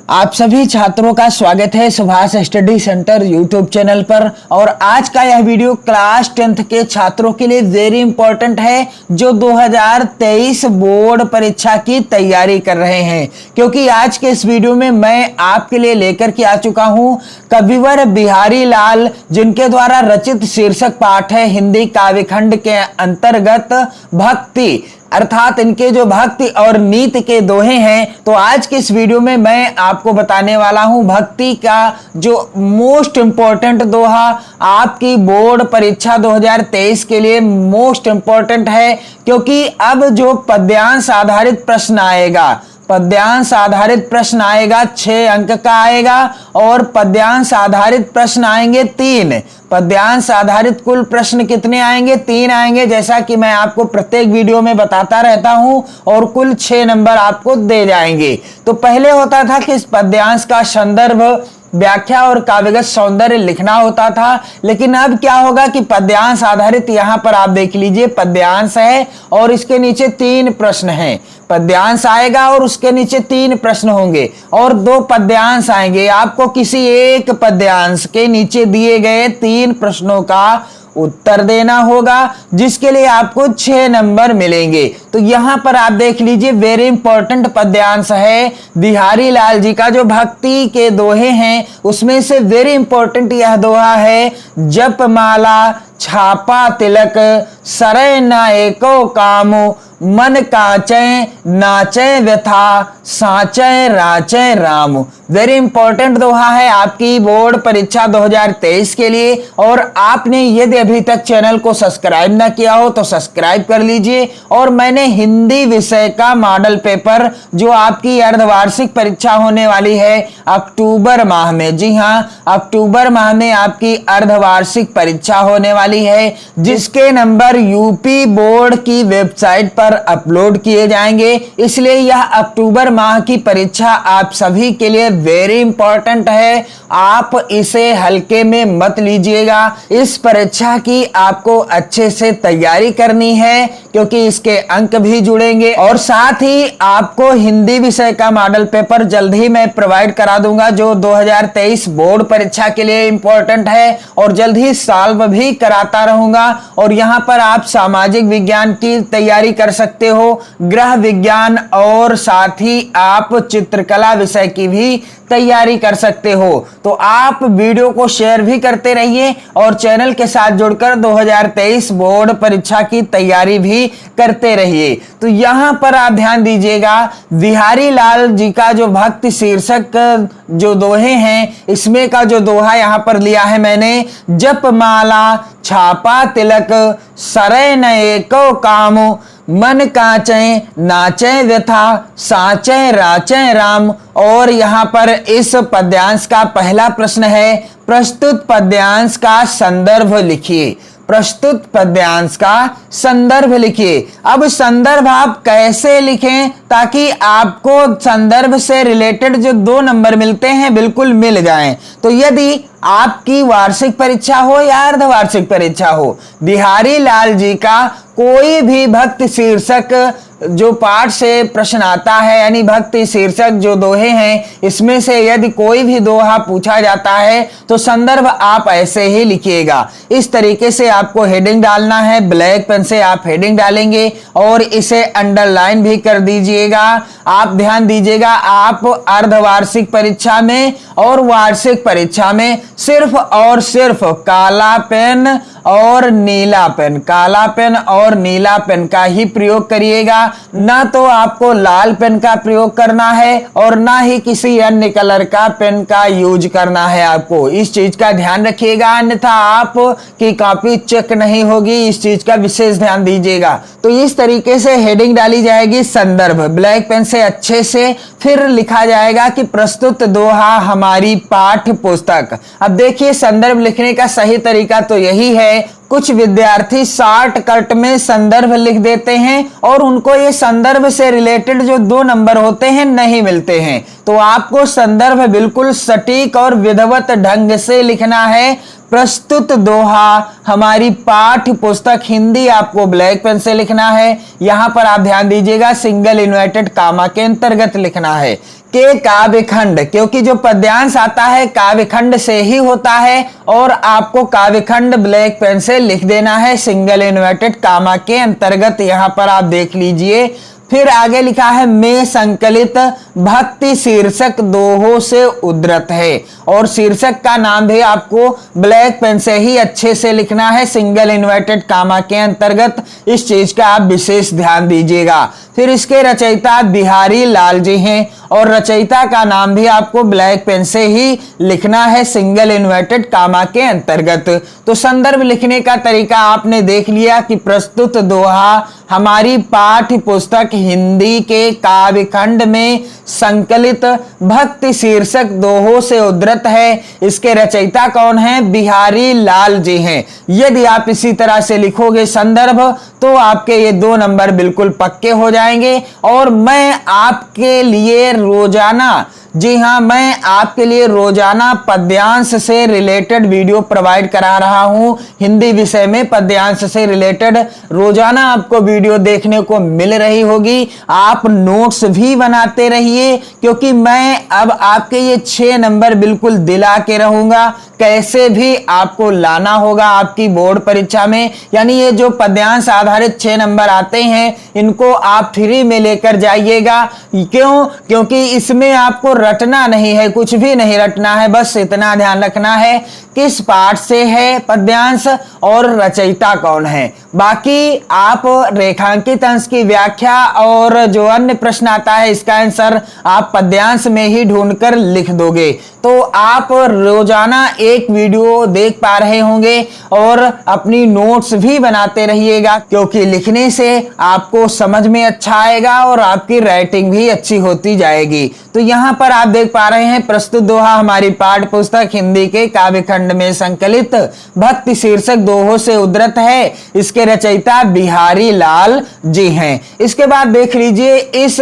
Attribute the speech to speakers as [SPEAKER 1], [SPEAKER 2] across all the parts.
[SPEAKER 1] आप सभी छात्रों का स्वागत है Subhash study centre YouTube channel पर। और आज का यह वीडियो क्लास 10th के छात्रों के लिए वेरी इंपॉर्टेंट है जो 2023 बोर्ड परीक्षा की तैयारी कर रहे हैं, क्योंकि आज के इस वीडियो में मैं आपके लिए लेकर के आ चुका हूं कविवर बिहारी लाल, जिनके द्वारा रचित शीर्षक पाठ है हिंदी काव्यखंड के अंतर्गत भक्ति, अर्थात इनके जो भक्ति और नीति के दोहे हैं। तो आज के इस वीडियो में मैं आपको बताने वाला हूं भक्ति का जो मोस्ट इंपॉर्टेंट दोहा आपकी बोर्ड परीक्षा 2023 के लिए मोस्ट इंपॉर्टेंट है, क्योंकि अब जो पद्यांश आधारित प्रश्न आएगा, पद्यांश आधारित प्रश्न आएगा 6 अंक का आएगा और पद्यांश आधारित प्रश्न आएंगे 3। पद्यांश आधारित कुल प्रश्न कितने आएंगे? 3 आएंगे, जैसा कि मैं आपको प्रत्येक वीडियो में बताता रहता हूं, और कुल 6 नंबर आपको दे जाएंगे। तो पहले होता था कि इस पद्यांश का संदर्भ, व्याख्या और काव्यगत सौंदर्य लिखना होता था, लेकिन अब क्या होगा कि पद्यांश आधारित, यहां पर आप देख लीजिए पद्यांश है और इसके नीचे 3 प्रश्न हैं। पद्यांश आएगा और उसके नीचे 3 प्रश्न होंगे और 2 पद्यांश आएंगे। आपको किसी एक पद्यांश के नीचे दिए गए 3 प्रश्नों का उत्तर देना होगा, जिसके लिए आपको 6 नंबर मिलेंगे। तो यहां पर आप देख लीजिए वेरी इंपॉर्टेंट पद्यांश है बिहारी लाल जी का, जो भक्ति के दोहे हैं उसमें से वेरी इंपॉर्टेंट यह दोहा है, जप माला छापा तिलक सरय न एको कामो, मन काचय नाचय व्यथा साचय राचय राम। वेरी इंपॉर्टेंट दोहा है आपकी बोर्ड परीक्षा 2023 के लिए। और आपने यदि अभी तक चैनल को सब्सक्राइब ना किया हो तो सब्सक्राइब कर लीजिए। और मैंने हिंदी विषय का मॉडल पेपर, जो आपकी अर्धवार्षिक परीक्षा होने वाली है अक्टूबर माह में, जी हाँ, अक्टूबर माह में आपकी अर्धवार्षिक परीक्षा होने वाली है, जिसके नंबर यूपी बोर्ड की वेबसाइट पर अपलोड किए जाएंगे। इसलिए यह अक्टूबर माह की परीक्षा आप सभी के लिए वेरी इंपॉर्टेंट है, आप इसे हल्के में मत लीजिएगा। इस परीक्षा की आपको अच्छे से तैयारी करनी है, क्योंकि इसके अंक भी जुड़ेंगे। और साथ ही आपको हिंदी विषय का मॉडल पेपर जल्द ही मैं प्रोवाइड करा दूंगा, जो 2023 बोर्ड परीक्षा के लिए इंपॉर्टेंट है, और जल्द ही सॉल्व भी कराता रहूंगा। और यहां पर आप सामाजिक विज्ञान की तैयारी कर सकते हो, गृह विज्ञान, और साथ ही आप चित्रकला विषय की भी तैयारी कर सकते हो। तो आप वीडियो को शेयर भी करते रहिए और चैनल के साथ जुड़कर 2023 बोर्ड परीक्षा की तैयारी भी करते रहिए। तो यहां पर आप ध्यान दीजिएगा, बिहारी लाल जी का जो भक्ति शीर्षक जो दोहे हैं, इसमें का जो दोहा यहां पर लिया है मैंने, जप माला छापा तिलक सरय न एको कामो, मन काचय नाचय व्यथा साचय राचय राम। और यहां पर इस पद्यांश का पहला प्रश्न है, प्रस्तुत पद्यांश का संदर्भ लिखिए। प्रस्तुत पद्यांश का संदर्भ लिखिए। अब संदर्भ आप कैसे लिखें ताकि आपको संदर्भ से रिलेटेड जो 2 नंबर मिलते हैं बिल्कुल मिल जाएं। तो यदि आपकी वार्षिक परीक्षा हो या अर्धवार्षिक परीक्षा हो, बिहारी लाल जी का कोई भी भक्ति शीर्षक जो पाठ से प्रश्न आता है, यानी भक्ति शीर्षक जो दोहे हैं, इसमें से यदि कोई भी दोहा पूछा जाता है तो संदर्भ आप ऐसे ही लिखिएगा। इस तरीके से आपको हेडिंग डालना है, ब्लैक पेन से आप हेडिंग डालेंगे और इसे अंडरलाइन भी कर दीजिएगा। आप ध्यान दीजिएगा, आप अर्धवार्षिक परीक्षा में और वार्षिक परीक्षा में सिर्फ और सिर्फ काला पेन और नीला पेन, काला पेन और नीला पेन का ही प्रयोग करिएगा। ना तो आपको लाल पेन का प्रयोग करना है और ना ही किसी अन्य कलर का पेन का यूज करना है। आपको इस चीज का ध्यान रखिएगा, अन्यथा आपकी कॉपी चेक नहीं होगी। इस चीज का विशेष ध्यान दीजिएगा। तो इस तरीके से हेडिंग डाली जाएगी, संदर्भ ब्लैक पेन से अच्छे से, फिर लिखा जाएगा कि प्रस्तुत दोहा हमारी पाठ्य पुस्तक। अब देखिए, संदर्भ लिखने का सही तरीका तो यही है, कुछ विद्यार्थी शॉर्टकट में संदर्भ लिख देते हैं और उनको ये संदर्भ से रिलेटेड जो 2 नंबर होते हैं नहीं मिलते हैं। तो आपको संदर्भ बिल्कुल सटीक और विधिवत ढंग से लिखना है। प्रस्तुत दोहा हमारी पाठ्य पुस्तक हिंदी आपको ब्लैक पेन से लिखना है। यहां पर आप ध्यान दीजिएगा, सिंगल इन्वर्टेड कामा के अंतर्गत लिखना है। के काव्य खंड, क्योंकि जो पद्यांश आता है काव्य खंड से ही होता है और आपको काव्य खंड ब्लैक पेन से लिख देना है सिंगल इन्वर्टेड कामा के अंतर्गत। यहां पर आप देख लीजिए। फिर आगे लिखा है में संकलित भक्ति शीर्षक दोहों से उद्धृत है, और शीर्षक का नाम भी आपको ब्लैक पेन से ही अच्छे से लिखना है सिंगल इन्वर्टेड कामा के अंतर्गत। इस चीज का आप विशेष ध्यान दीजिएगा। फिर इसके रचयिता बिहारी लाल जी हैं और रचयिता का नाम भी आपको ब्लैक पेन से ही लिखना है सिंगल इन्वर्टेड कामा के अंतर्गत। तो संदर्भ लिखने का तरीका आपने देख लिया कि प्रस्तुत दोहा हमारी पाठ्य पुस्तक हिंदी के काव्य खंड में संकलित भक्ति शीर्षक दोहों से उद्धृत है। इसके रचयिता कौन है? बिहारी लाल जी हैं। यदि आप इसी तरह से लिखोगे संदर्भ तो आपके ये 2 नंबर बिल्कुल पक्के हो जाएंगे। और मैं आपके लिए रोजाना, जी हाँ, मैं आपके लिए रोजाना पद्यांश से रिलेटेड वीडियो प्रोवाइड करा रहा हूं। हिंदी विषय में पद्यांश से रिलेटेड रोजाना आपको वीडियो देखने को मिल रही होगी। आप नोट्स भी बनाते रहिए, क्योंकि मैं अब आपके ये 6 नंबर बिल्कुल दिला के रहूंगा। कैसे भी आपको लाना होगा आपकी बोर्ड परीक्षा में, यानी ये जो पद्यांश आधारित 6 नंबर आते हैं इनको आप फ्री में लेकर जाइएगा। क्यों? क्योंकि इसमें आपको रटना नहीं है, कुछ भी नहीं रटना है, बस इतना ध्यान रखना है किस पाठ से है पद्यांश और रचयिता कौन है। बाकी आप रेखांकित अंश की व्याख्या और जो अन्य प्रश्न आता है इसका आंसर आप पद्यांश में ही ढूंढकर लिख दोगे। तो आप रोजाना एक वीडियो देख पा रहे होंगे और अपनी नोट्स भी बनाते रहिएगा, क्योंकि लिखने से आपको समझ में अच्छा आएगा और आपकी राइटिंग भी अच्छी होती जाएगी। तो यहाँ पर आप देख पा रहे हैं प्रस्तुत दोहा हमारी पाठ्य पुस्तक हिंदी के काव्य खंड में संकलित भक्ति शीर्षक दोहों से उद्धृत है। इसके रचयिता बिहारी लाल जी हैं। इसके बाद देख लीजिए इस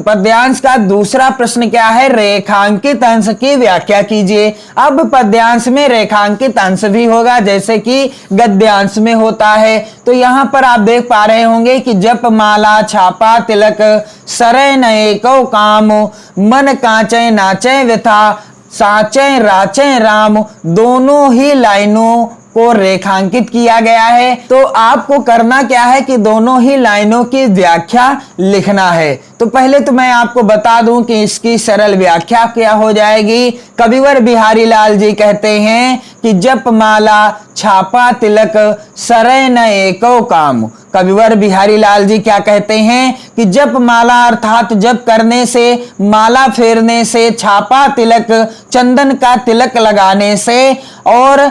[SPEAKER 1] पद्यांश का दूसरा प्रश्न क्या है? रेखांकित अंश की व्याख्या कीजिए। अब पद्यांश में रेखांकित अंश भी होगा जैसे कि गद्यांश में होता है। तो यहां पर आप देख पा रहे होंगे कि जप माला छापा तिलक सरै नए को काम मन कांचे नाचे व्यथा साचे राचे राम, दोनों ही लाइनों को रेखांकित किया गया है। तो आपको करना क्या है कि दोनों ही लाइनों की व्याख्या लिखना है। तो पहले तो मैं आपको बता दूं कि इसकी सरल व्याख्या क्या हो जाएगी। कविवर बिहारी लाल जी कहते हैं कि जप माला छापा तिलक सरै न एको काम। कविवर बिहारी लाल जी क्या कहते हैं कि जप माला अर्थात जप करने से, माला फेरने से, छापा तिलक चंदन का तिलक लगाने से और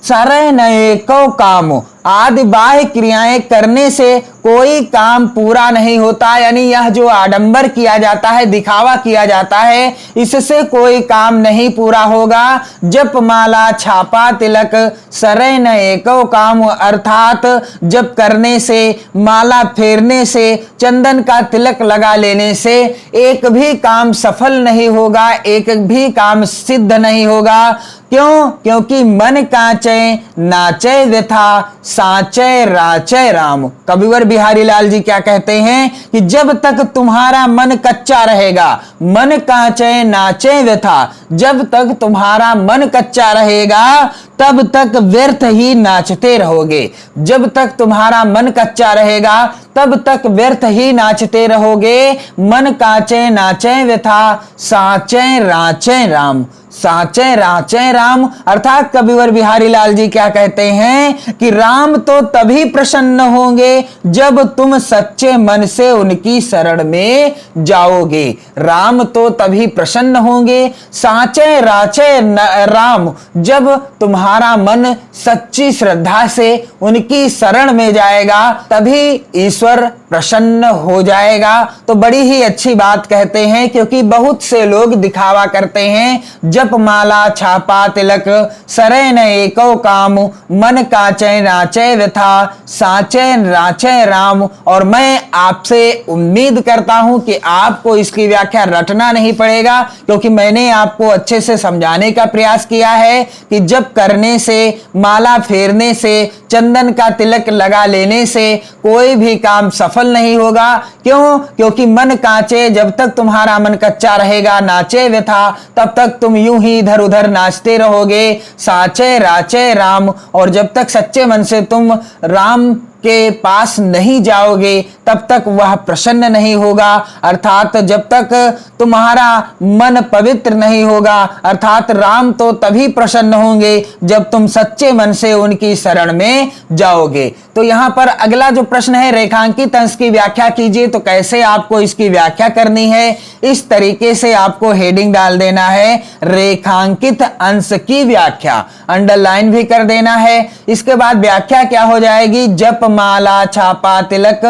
[SPEAKER 1] सरै न एको काम आदि बाह्य क्रियाएं करने से कोई काम पूरा नहीं होता। यानी यह जो आडंबर किया जाता है, दिखावा किया जाता है, इससे कोई काम नहीं पूरा होगा। जप माला छापा तिलक सरै न एको काम अर्थात जप करने से, माला फेरने से, चंदन का तिलक लगा लेने से एक भी काम सफल नहीं होगा, एक भी काम सिद्ध नहीं होगा। क्यों? क्योंकि मन कांचे नाचे व्यथा साचे राचे राम। कविवर बिहारी लाल जी क्या कहते हैं कि जब तक तुम्हारा मन कच्चा रहेगा, मन कांचे नाचे व्यथा, जब तक तुम्हारा मन कच्चा रहेगा तब तक व्यर्थ ही नाचते रहोगे। जब तक तुम्हारा मन कच्चा रहेगा तब तक व्यर्थ ही नाचते रहोगे। मन कांचे नाचे व्यथा साचे राचे राम, साचे राचे राम अर्थात कविवर बिहारी लाल जी क्या कहते हैं कि राम तो तभी प्रसन्न होंगे जब तुम सच्चे मन से उनकी शरण में जाओगे। राम तो तभी प्रसन्न होंगे, साचे राचे राम, जब तुम्हारा मन सच्ची श्रद्धा से उनकी शरण में जाएगा तभी ईश्वर प्रसन्न हो जाएगा। तो बड़ी ही अच्छी बात कहते हैं, क्योंकि बहुत से लोग दिखावा करते हैं जप माला छापा तिलक सरै न एको काम मन कांचे नाचे व्यथा साचे राचे राम। और मैं आपसे उम्मीद करता हूं कि आपको इसकी व्याख्या रटना नहीं पड़ेगा, क्योंकि मैंने आपको अच्छे से समझाने का प्रयास किया है कि जप करने से, माला फेरने से, चंदन का तिलक लगा लेने से कोई भी काम सफल सफल नहीं होगा। क्यों? क्योंकि मन कांचे, जब तक तुम्हारा मन कच्चा रहेगा, नाचे व्यथा, तब तक तुम यूं ही इधर उधर नाचते रहोगे। साचे राचे राम, और जब तक सच्चे मन से तुम राम के पास नहीं जाओगे तब तक वह प्रसन्न नहीं होगा। अर्थात जब तक तुम्हारा मन पवित्र नहीं होगा, अर्थात राम तो तभी प्रसन्न होंगे जब तुम सच्चे मन से उनकी शरण में जाओगे। तो यहां पर अगला जो प्रश्न है, रेखांकित अंश की व्याख्या कीजिए। तो कैसे आपको इसकी व्याख्या करनी है, इस तरीके से आपको हेडिंग डाल देना है, रेखांकित अंश की व्याख्या, अंडरलाइन भी कर देना है। इसके बाद व्याख्या क्या हो जाएगी, जप माला छापा तिलक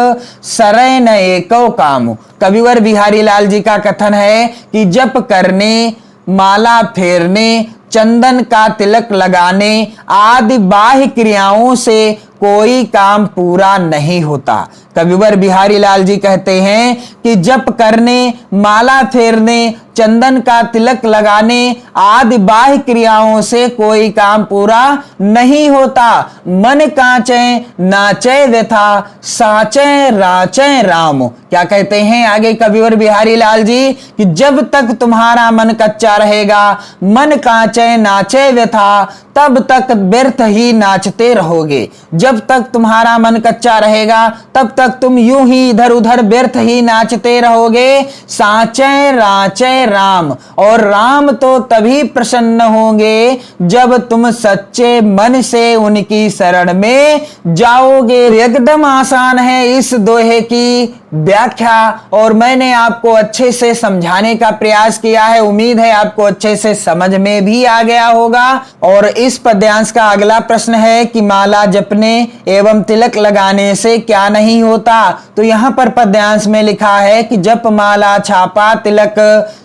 [SPEAKER 1] सरय न एको काम। कविवर बिहारी लाल जी का कथन है कि जप करने, माला फेरने, चंदन का तिलक लगाने आदि बाह्य क्रियाओं से कोई काम पूरा नहीं होता। कविवर बिहारी लाल जी कहते हैं कि जप करने, माला फेरने, चंदन का तिलक लगाने आदि बाह्य क्रियाओं से कोई काम पूरा नहीं होता। मन कांचे नाचे व्यथा, साचे राचे राम। क्या कहते हैं आगे कविवर बिहारी लाल जी कि जब तक तुम्हारा मन कच्चा रहेगा, मन कांचे नाचे व्यथा, तब तक व्यर्थ ही नाचते रहोगे। जब तक तुम्हारा मन कच्चा रहेगा तब तक तुम यूं ही इधर उधर व्यर्थ ही नाचते रहोगे। साचे राचे राम, और राम तो तभी प्रसन्न होंगे जब तुम सच्चे मन से उनकी शरण में जाओगे। एकदम आसान है इस दोहे की व्याख्या, और मैंने आपको अच्छे से समझाने का प्रयास किया है। उम्मीद है आपको अच्छे से समझ में भी आ गया होगा। और इस पद्यांश का अगला प्रश्न है कि माला जपने एवं तिलक लगाने से क्या नहीं होता। तो यहां पर पद्यांश में लिखा है कि जप माला छापा तिलक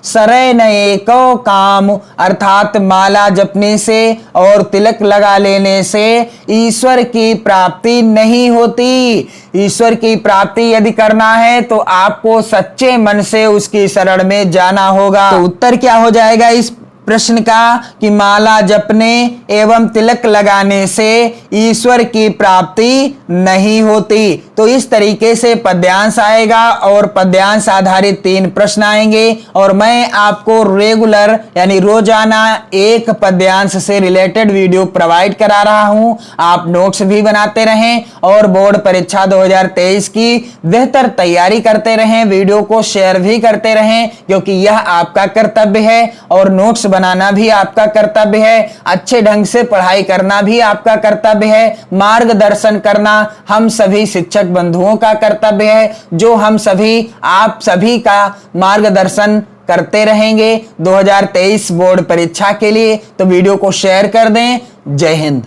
[SPEAKER 1] सरय न एको काम, अर्थात माला जपने से और तिलक लगा लेने से ईश्वर की प्राप्ति नहीं होती। ईश्वर की प्राप्ति यदि करना है तो आपको सच्चे मन से उसकी शरण में जाना होगा। तो उत्तर क्या हो जाएगा इस प्रश्न का कि माला जपने एवं तिलक लगाने से ईश्वर की प्राप्ति नहीं होती। तो इस तरीके से पद्यांश आएगा और पद्यांश आधारित 3 प्रश्न आएंगे, और मैं आपको रेगुलर यानी रोजाना एक पद्यांश से रिलेटेड वीडियो प्रोवाइड करा रहा हूं। आप नोट्स भी बनाते रहें और बोर्ड परीक्षा 2023 की बेहतर तैयारी करते रहें। वीडियो को शेयर भी करते रहें क्योंकि यह आपका कर्तव्य है और नोट्स बनाना भी आपका कर्तव्य है। अच्छे ढंग से पढ़ाई करना भी आपका कर्तव्य है। मार्गदर्शन करना हम सभी शिक्षक बंधुओं का कर्तव्य है, जो हम सभी आप सभी का मार्गदर्शन करते रहेंगे 2023 बोर्ड परीक्षा के लिए। तो वीडियो को शेयर कर दें। जय हिंद।